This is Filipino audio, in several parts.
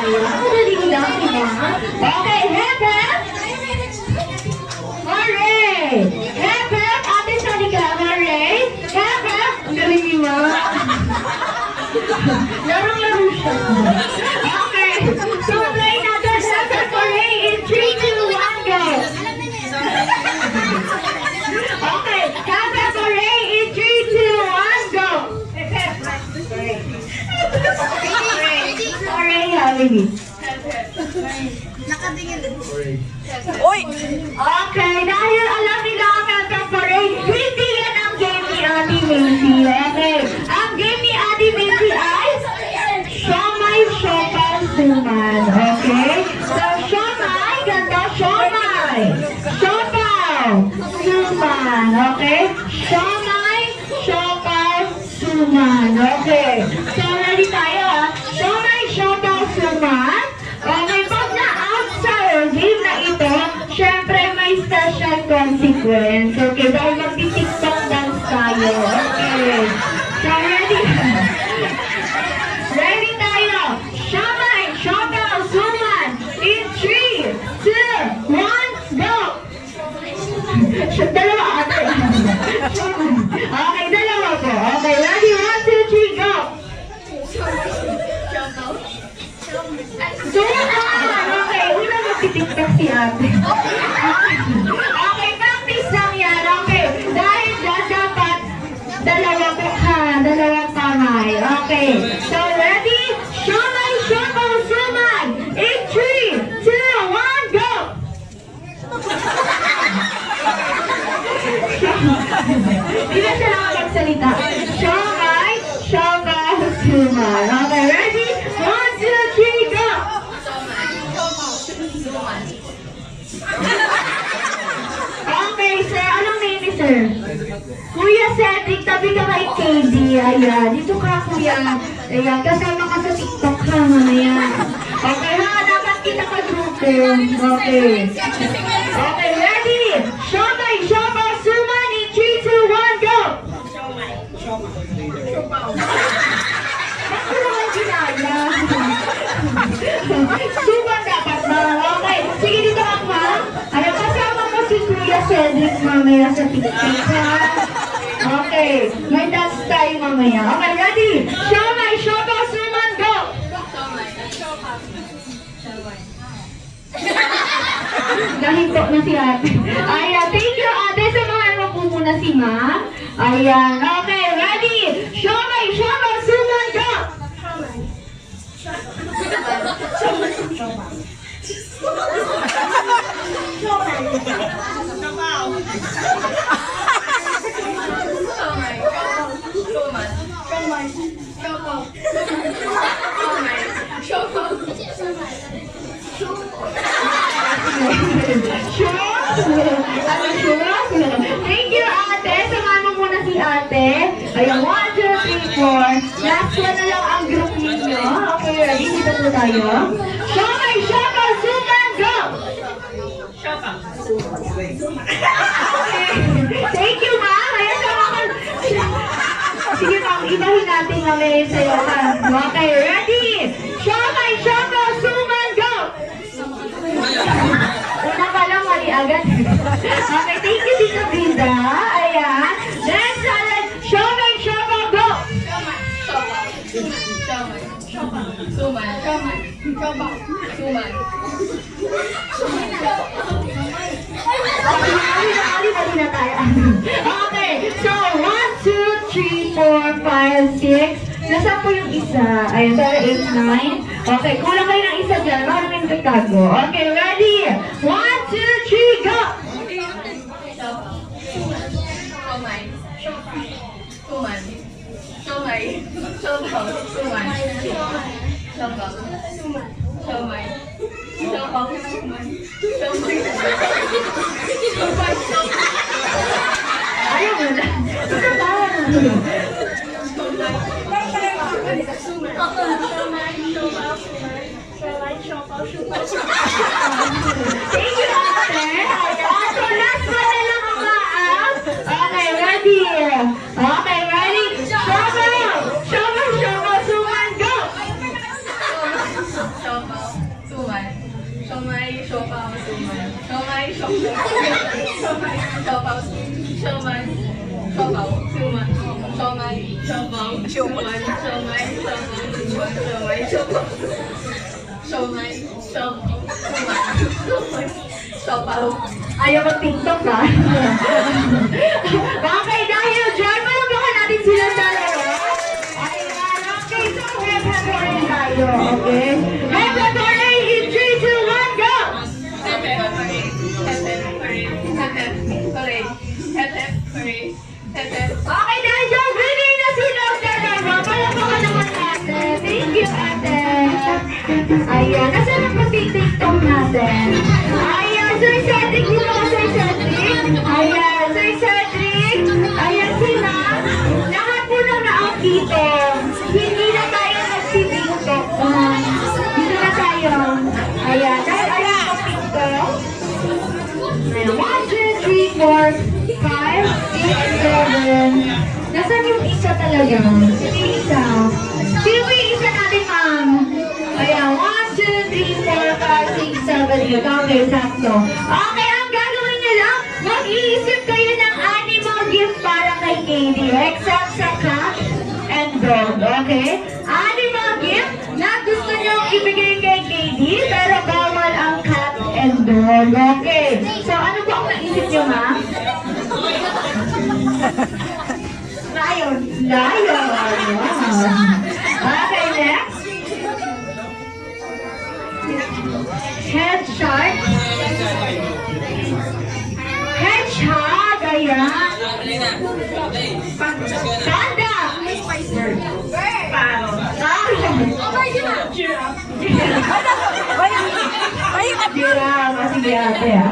Ayan, madali lang, diba? Okay, hep, hep! Hooray! Hep, hep! Ate Sonica, hooray! Hep, hep! Ang galing niyo. Larong-laro siya. Okay, so play natin hep, hep, hooray! In 3, 2, 1, go! Okay, hep, hep, hooray! In 3, 2, 1, go! Hep, hep! Hooray, Habibi. Uy! Okay, dahil alam nila ang Hep Parade, hindi yan ang game ni Ate Macy. Okay, ang game ni Ate Macy ay Siomay, Siopaw, Suman. Okay? So, Siomay, ganda, Siomay. Siopaw, Suman. Okay? Siomay, Siopaw, Suman. Okay. So, ready tayo ha? Siomay, Siopaw, Suman. Okay, pag na-out sa game na ito, syempre may special consequence. Okay, dahil mag-tiktok dance tayo. Okay. So, ready? Ready tayo. Siomay, Siopaw, Suman. In 3, 2, 1, go! Dalawa ate. Okay, dalawa po. Okay, ready? 1, 2, 3, go! Okay, una magtitiktok si ate. Okay, practice lang yan. Okay, dahil dapat dalawang kamay. Okay, so ready? Siomay, Siopaw, Suman. In 3, 2, 1, go! Hindi na siya lang magsalita. Siomay, Siopaw, Suman. Okay, ready? 1, 2, 3, go! Okay, sir. Anong name ni sir? Kuya Cedric, tabi ka kay KD. Ayan, dito ka, kuya. Ayan, kasama ka sa TikTok ha, mamaya. Okay ha, dapat kita ka grupo. Okay. Okay, ready? Siomay, Siopaw, Suman. In 3, 2, 1, go! Bakit naman ginaya? Suman dapat ba? Okay, sige dito ka pa. Ayan, kasama mo si Kuya Cedric mamaya sa TikTok ha. Okay, may dance tayo mamaya. Okay, ready? Siomay, Siopaw, Suman, go! Nahinto na si ate. Ayan, thank you ate. Samahan mo po muna si ma'am. Ayan, okay, ready? Siomay, Siopaw, Suman, go! Thank you, ate. Samahan mo muna si ate. Ayan, 1, 2, 3, 4. Last one na lang ang group ninyo. Okay, ready? Dito po tayo. Siomay, Siopaw, Suman, go! Okay. Thank you, ma'am. Ayan, sama ka. Sige, ma'am. Ibahin natin mamaya sa'yo, ha? Okay, ready? Siomay, Siopaw, Suman, go! Una pa lang, mali agad. Okay, thank you, Tito Brida. Ayan. Next, Siomay, Siopaw, go! Mali na tayo. Okay, so 1, 2, 3, 4, 5, 6. Nasaan po yung isa? Ayun, 7, 8, 9. Okay, kulang kayo ng isa dyan. Baka namin pagtago. Okay, ready? 1, 2, 3, go! Ayaw mo na. Ito ba? Thank you, ate. So, last one na lang ang maaf. Okay, ready? Okay, ready? Siopaw! Siopaw, Siopaw, Suman, go! siopaw, siomay, siopaw, siomay, siomay, siopaw, siomay, siomay, siomay, siopaw, siomay, siomay, siopaw. Ayaw mag-TikTok ha? Okay, dahil dyan, malabaka natin sila sa laro. Ayan, okay, so February tayo, okay? February in 3, 2, 1, go! Okay, dahil dyan, winning na sila sa laro. Malabaka naman natin. Thank you, ate. Ayan, nasa na pag-TikTok natin? Ayan, Sir Cedric, dito ka, Sir Cedric. Ayan, Sir Cedric. Ayan sila. Lahat po na naang dito. Hindi na tayo nag-TikTok. Dito na tayo. Ayan, dahil ayaw mag-TikTok. 1, 2, 3, 4, 5, 6, 7. Nasaan yung isa talaga? Sino yung isa? Sino po yung isa natin, ma'am? Ayan, 1, 2, 3, 4, 5, 6, 7, 8. Okay, sakto. Okay, ang gagawin niyo lang, mag-iisip kayo ng animal gift para kay Katie. Except sa cat and dog, okay? Animal gift na gusto niyo ibigay kay Katie, pero bawal ang cat and dog, okay? So, ano po ang naisip niyo, ma'am? Lion. Lion. Okay, next. Head shark. Hedgehog. Ayan. Panda. Giraffe. Sige, ate, ah.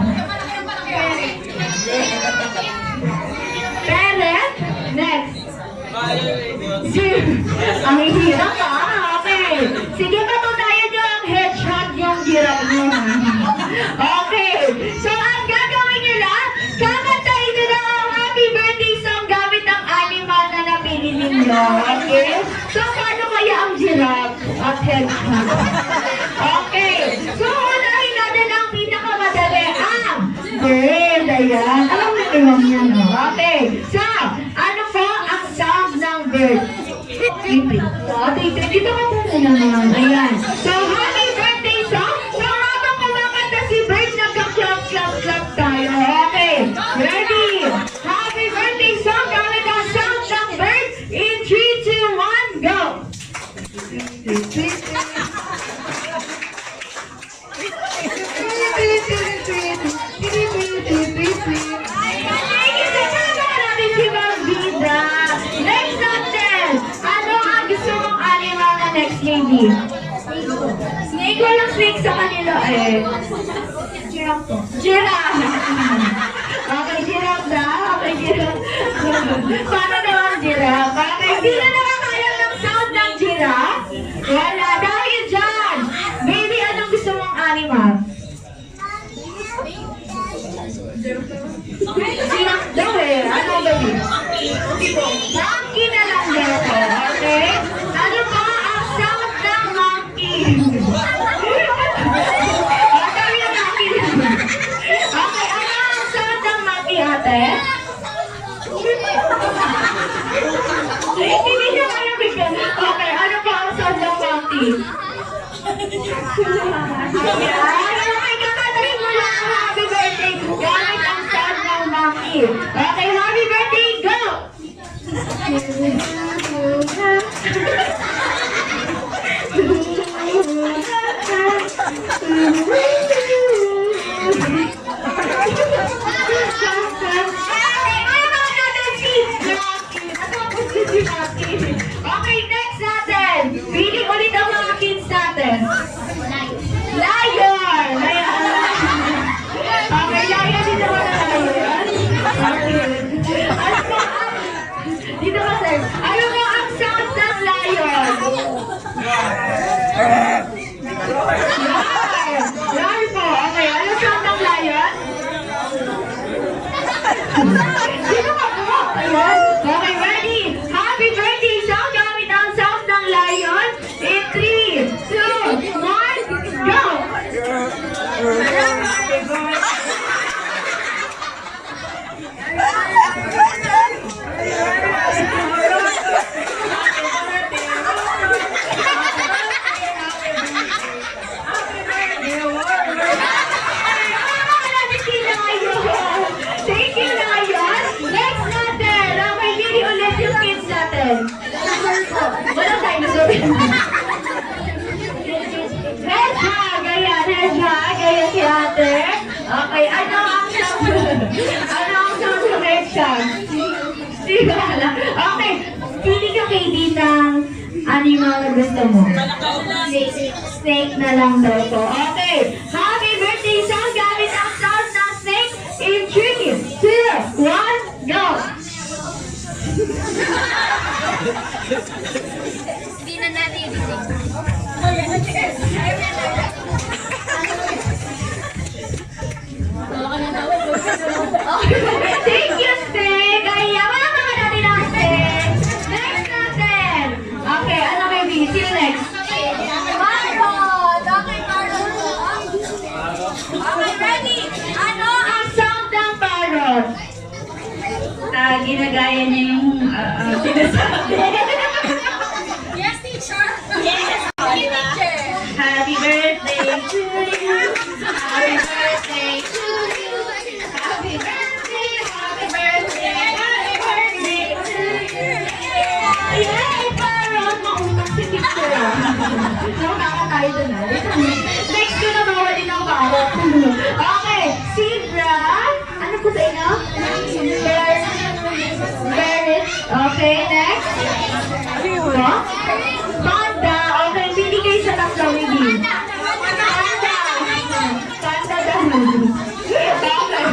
Parrot. Next. Ang hirap ah. Okay. Sige, patunayan nyo ang hedgehog yung giraffe nyo. Okay. So, ang gagawin nyo lang, kakantahin nyo lang ang happy birthday song gamit ang animal na napili ninyo. Okay? So, paano kaya ang giraffe at hedgehog? Okay. So, unahin natin ang pinakamadali. Ang bird. Ayan. Alam mo naman yan. Okay. So, ano po ang sound ng bird? Titri. Dito ka po naman. Ayan. So, happy birthday song. So, habang kumakanta si bird, nagka-clap tayo. Okay. Ready? Happy birthday song gamit ang sound ng bird. In 3, 2, 1, go! Lady. Snake, walang snake sa kanila eh. Giraffe. Giraffe. Okay, giraffe na. Okay, giraffe. Paano naman giraffe? Okay, sino nakakaya ng sound ng giraffe? Wala. Dahil dyan. Baby, anong gusto mong animal? Giraffe daw eh. Ano baby? Monkey na lang daw. Okay? Ano ba ang sound ng monkey? Okay, ano ang sound ng monkey, ate? Hindi niya kaya bigyan. Okay, ano ba ang sound ng monkey? Okay, kakatayin mo lang ang happy birthday gamit ang sound ng monkey. Okay, happy birthday, go! Okay, next natin. Pili ulit ang mga kids natin. Lion! Okay, lion. Dito ka na lion. Dito ka, sir. Ano mo ang sound ng lion? Lion po. Okay, ano sound ng lion? Dito ka po. Ayan. Okay, ready? Happy birthday sound gamit ang sound ng lion. In 3, 2, 1, go! Hedgehog, ayan, hedgehog, ayan si ate. Okay, ano ang sound ng hedgehog? Di ba alam? Okay, pili ka KD ng animal na gusto mo. Snake na lang daw to. Okay, happy birthday song gamit ang sound ng snake in 3, 2, 1, go! Hindi na natin yung Thank you, Snake! Ay, yaman naman natin ang Snake! Next natin! Okay, ano baby? Sino next? Parrot! Okay, parrot. Okay, ready? Ano ang sound ng parrot? Ginagaya niya yung sinasabi. Yes, teacher. Yes, teacher. Happy birthday to you! Happy birthday to you! Happy birthday! Happy birthday! Happy birthday to you! Yay! Parrot! Maunang si teacher. Nakakaka tayo dun Next ko na bawa din ang parrot. Okay, zebra. Ano po sa inyo? Bear. Okay, next. What? Panda. Okay, pili kayo sa tatlo, baby. Panda. Panda daw. Okay.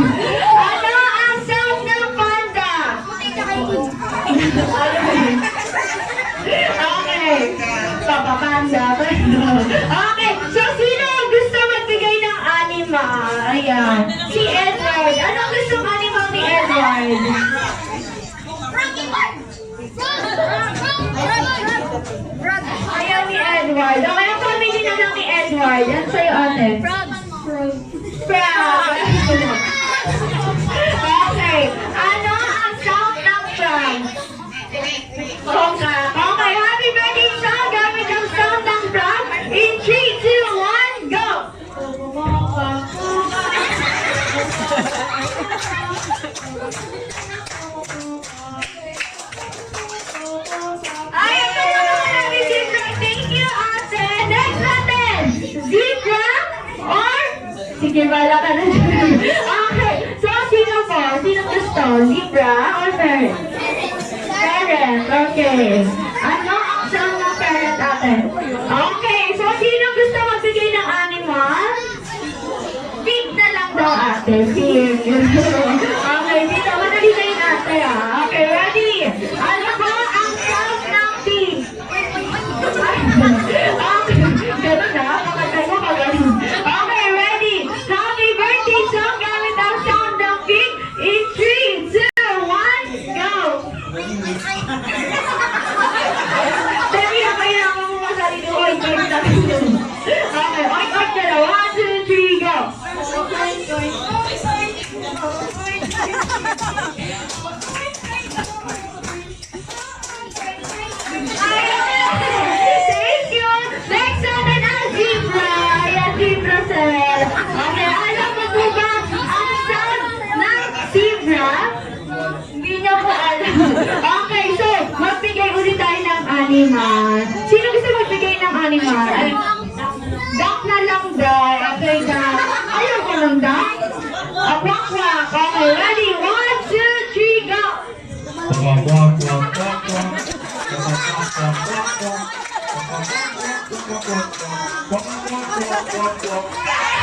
Ano ang sound ng panda? Okay. Papa Panda. Okay, so sino ang gusto magbigay ng animal? Ayan. Si Edward. Anong gustong animal ni Edward? Ayaw ni Edward. Okay, ang family na lang ni Edward. Yan sa'yo, ate. Frog. Okay. Ano ang sound ng frog? Konka. Okay, happy birthday song. Gamit ang sound ng frog. In 3, 2, 1, go! Ayaw na naman namin zebra. Thank you, ate. Next natin. Zebra or... Sige, bala ka na. Okay. So, sino po? Sino gusto? Zebra or parrot? Parrot. Okay. Ano ang sound ng parrot, ate? Okay. So, sino gusto magbigay ng animal? Pig na lang daw, ate. Pig. Okay. Dito, madali kayo ate, ah. Okay, ready? Ano po ang sound ng pig? Okay. Ganun na. Pakatay mo pa ganun. Okay, ready? Happy birthday song gamit ang sound ng pig. In 3, 2, 1, go! Sabi na kailangan mo masarili ko. Okay, oink oink ka na. 1, 2, 3, go! Thank you! Next natin ang zebra. Ayan, zebra sir. Okay, alam mo po ba ang sound ng zebra? Hindi niya po alam. Okay, so, magbigay ulit tayo ng animal. Sino gusto magbigay ng animal? Ay, duck na lang daw. Okay, duck. Ayaw ko ng duck. Quack, quack. Okay, ready? 1, 2, 3, go! Quack, quack, quack, quack, quack. Quack, quack, quack, quack, quack, quack, quack, quack, quack, quack, quack, quack, quack.